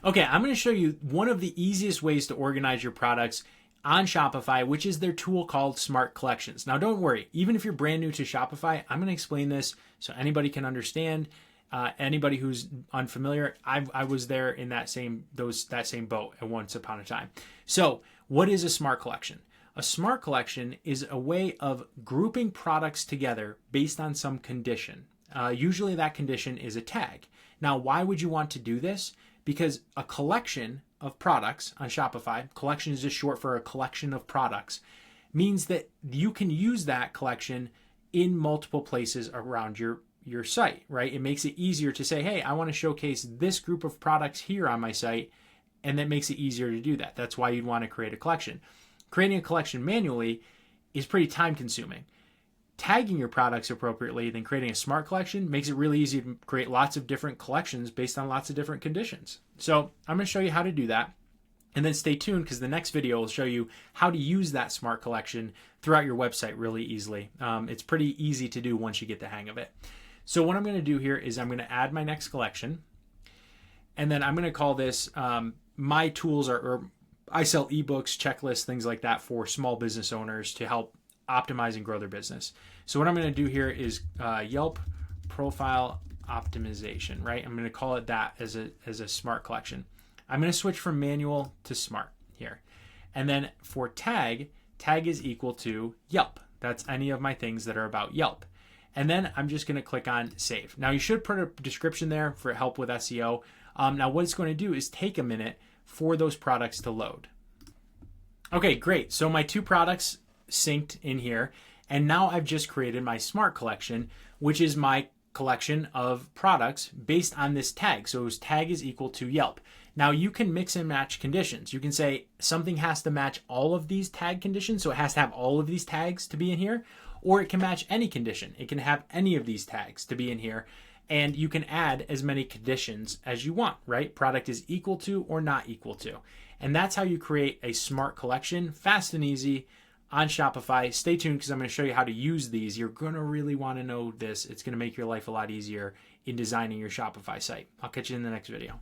Okay, I'm going to show you one of the easiest ways to organize your products on Shopify, which is their tool called Smart Collections. Now, don't worry, even if you're brand new to Shopify, I'm going to explain this so anybody can understand. Anybody who's unfamiliar, I was there in that same boat at once upon a time. So, what is a Smart Collection? A Smart Collection is a way of grouping products together based on some condition. Usually, that condition is a tag. Now, why would you want to do this? Because a collection of products on Shopify, collection is just short for a collection of products, means that you can use that collection in multiple places around your site, right? It makes it easier to say, hey, I want to showcase this group of products here on my site, and that makes it easier to do that. That's why you'd want to create a collection. Creating a collection manually is pretty time consuming. Tagging your products appropriately, then creating a smart collection makes it really easy to create lots of different collections based on lots of different conditions. So I'm going to show you how to do that. And then stay tuned because the next video will show you how to use that smart collection throughout your website really easily. It's pretty easy to do once you get the hang of it. So what I'm going to do here is I'm going to add my next collection. And then I'm going to call this my tools or I sell ebooks, checklists, things like that for small business owners to help optimize and grow their business. So what I'm going to do here is Yelp profile optimization, right? I'm going to call it that as a smart collection. I'm going to switch from manual to smart here. And then for tag is equal to Yelp. That's any of my things that are about Yelp. And then I'm just going to click on save. Now you should put a description there for help with SEO. Now what it's going to do is take a minute for those products to load. Okay, great. So my two products synced in here. And now I've just created my smart collection, which is my collection of products based on this tag. So tag is equal to Yelp. Now you can mix and match conditions. You can say something has to match all of these tag conditions. So it has to have all of these tags to be in here, or it can match any condition. It can have any of these tags to be in here. And you can add as many conditions as you want, right? Product is equal to or not equal to. And that's how you create a smart collection, fast and easy on Shopify. Stay tuned because I'm going to show you how to use these. You're going to really want to know this. It's going to make your life a lot easier in designing your Shopify site. I'll catch you in the next video.